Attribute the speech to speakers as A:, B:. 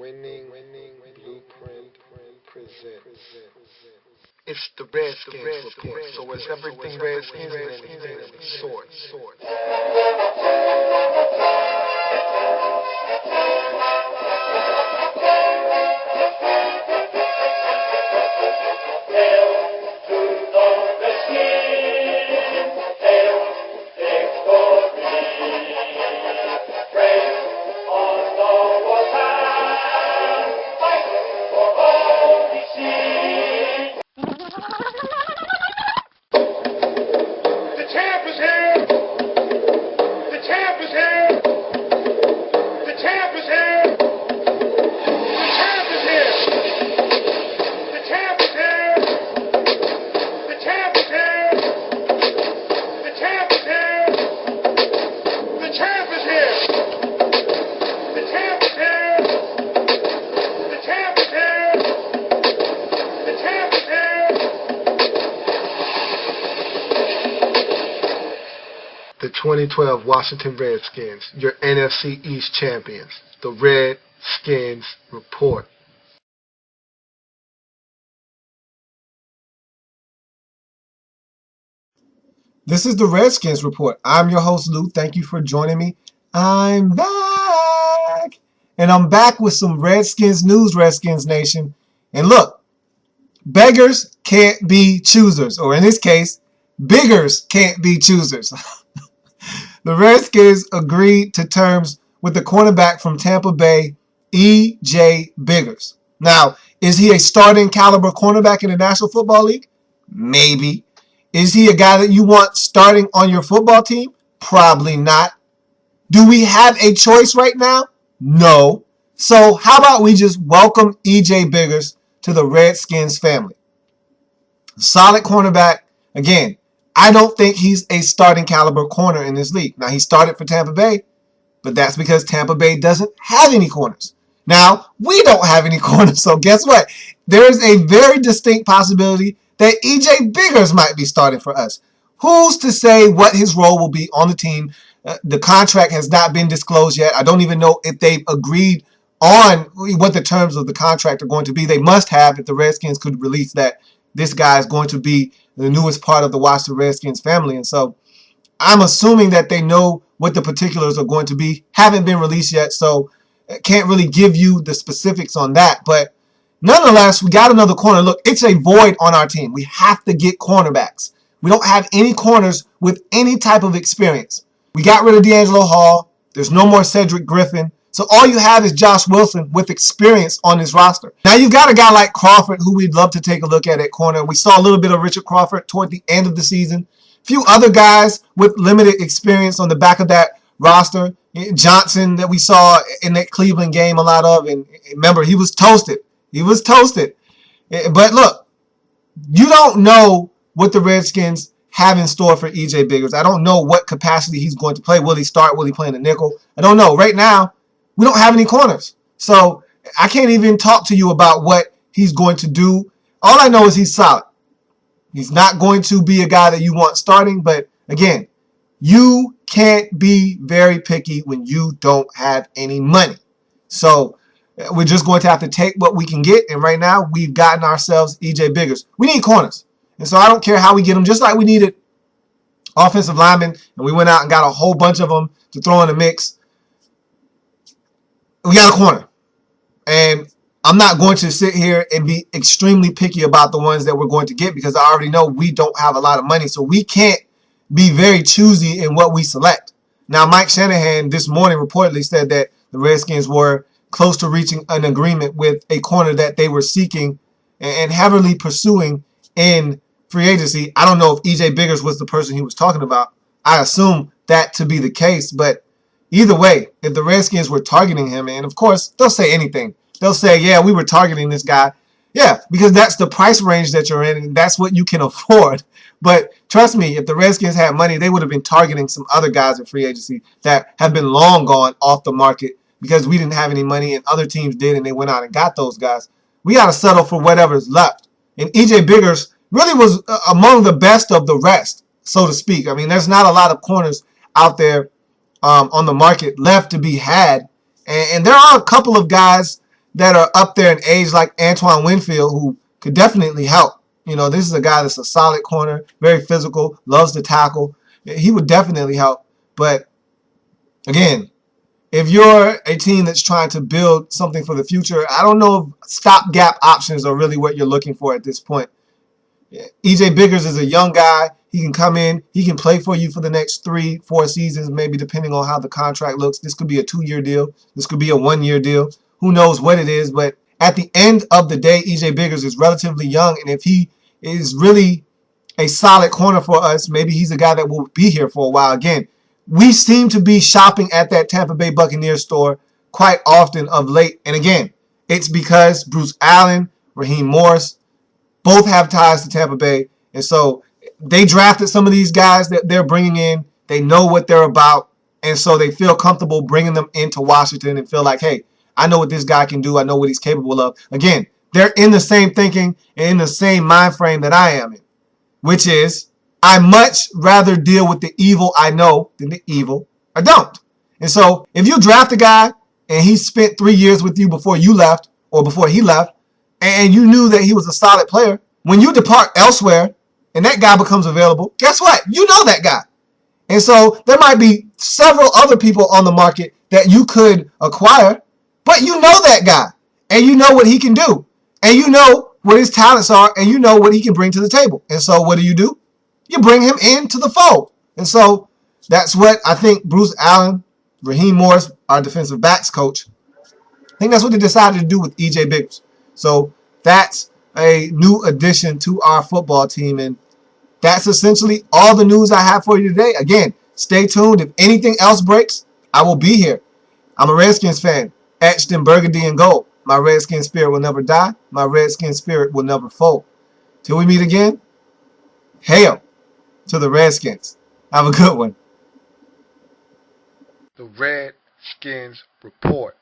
A: Blueprint presents. It's the Redskins Report, so it's everything Redskins and anything of the sort. The 2012 Washington Redskins, your NFC East champions, the Redskins Report.
B: This is the Redskins Report. I'm your host, Lou. Thank you for joining me. I'm back. And I'm back with some Redskins news, Redskins Nation. And look, beggars can't be choosers. Or in this case, biggers can't be choosers. The Redskins agreed to terms with the cornerback from Tampa Bay, E.J. Biggers. Now, is he a starting caliber cornerback in the National Football League? Maybe. Is he a guy that you want starting on your football team? Probably not. Do we have a choice right now? No. So how about we just welcome E.J. Biggers to the Redskins family? Solid cornerback. Again, I don't think he's a starting caliber corner in this league. Now, he started for Tampa Bay, but that's because Tampa Bay doesn't have any corners. Now, we don't have any corners, so guess what? There is a very distinct possibility that E.J. Biggers might be starting for us. Who's to say what his role will be on the team? The contract has not been disclosed yet. I don't even know if they've agreed on what the terms of the contract are going to be. They must have if the Redskins could release that this guy is going to be the newest part of the Washington Redskins family. And so I'm assuming that they know what the particulars are going to be. Haven't been released yet, so can't really give you the specifics on that. But nonetheless, we got another corner. Look, it's a void on our team. We have to get cornerbacks. We don't have any corners with any type of experience. We got rid of D'Angelo Hall. There's no more Cedric Griffin. So all you have is Josh Wilson with experience on this roster. Now you've got a guy like Crawford who we'd love to take a look at corner. We saw a little bit of Richard Crawford toward the end of the season. A few other guys with limited experience on the back of that roster. Johnson that we saw in that Cleveland game a lot of. And remember, he was toasted. He was toasted. But look, you don't know what the Redskins have in store for E.J. Biggers. I don't know what capacity he's going to play. Will he start? Will he play in the nickel? I don't know. Right now, we don't have any corners. So I can't even talk to you about what he's going to do. All I know is he's solid. He's not going to be a guy that you want starting. But again, you can't be very picky when you don't have any money. So we're just going to have to take what we can get. And right now, we've gotten ourselves E.J. Biggers. We need corners. And so I don't care how we get them. Just like we needed offensive linemen, and we went out and got a whole bunch of them to throw in the mix. We got a corner. And I'm not going to sit here and be extremely picky about the ones that we're going to get because I already know we don't have a lot of money. So we can't be very choosy in what we select. Now, Mike Shanahan this morning reportedly said that the Redskins were close to reaching an agreement with a corner that they were seeking and heavily pursuing in free agency. I don't know if E.J. Biggers was the person he was talking about. I assume that to be the case, but either way, if the Redskins were targeting him, and of course, they'll say anything. They'll say, yeah, we were targeting this guy. Yeah, because that's the price range that you're in, and that's what you can afford. But trust me, if the Redskins had money, they would have been targeting some other guys in free agency that have been long gone off the market because we didn't have any money and other teams did, and they went out and got those guys. We got to settle for whatever's left. And E.J. Biggers really was among the best of the rest, so to speak. I mean, there's not a lot of corners out there on the market left to be had. And there are a couple of guys that are up there in age, like Antoine Winfield, who could definitely help. This is a guy that's a solid corner, very physical, loves to tackle. He would definitely help. But again, if you're a team that's trying to build something for the future, I don't know if stopgap options are really what you're looking for at this point. EJ Biggers is a young guy. He can come in. He can play for you for the next 3-4 seasons, maybe depending on how the contract looks. This could be a 2-year deal. This could be a 1-year deal. Who knows what it is? But at the end of the day, EJ Biggers is relatively young. And if he is really a solid corner for us, maybe he's a guy that will be here for a while. Again, we seem to be shopping at that Tampa Bay Buccaneers store quite often of late. And again, it's because Bruce Allen, Raheem Morris, both have ties to Tampa Bay. And so they drafted some of these guys that they're bringing in. They know what they're about. And so they feel comfortable bringing them into Washington and feel like, hey, I know what this guy can do. I know what he's capable of. Again, they're in the same thinking and in the same mind frame that I am in, which is I much rather deal with the evil I know than the evil I don't. And so if you draft a guy and he spent 3 years with you before you left or before he left, and you knew that he was a solid player, when you depart elsewhere and that guy becomes available, guess what? You know that guy. And so there might be several other people on the market that you could acquire, but you know that guy, and you know what he can do, and you know what his talents are, and you know what he can bring to the table. And so what do? You bring him into the fold. And so that's what I think Bruce Allen, Raheem Morris, our defensive backs coach, I think that's what they decided to do with EJ Biggers. So that's a new addition to our football team. And that's essentially all the news I have for you today. Again, stay tuned. If anything else breaks, I will be here. I'm a Redskins fan, etched in burgundy and gold. My Redskin spirit will never die. My Redskin spirit will never fold. Till we meet again, hail to the Redskins. Have a good one.
A: The Redskins Report.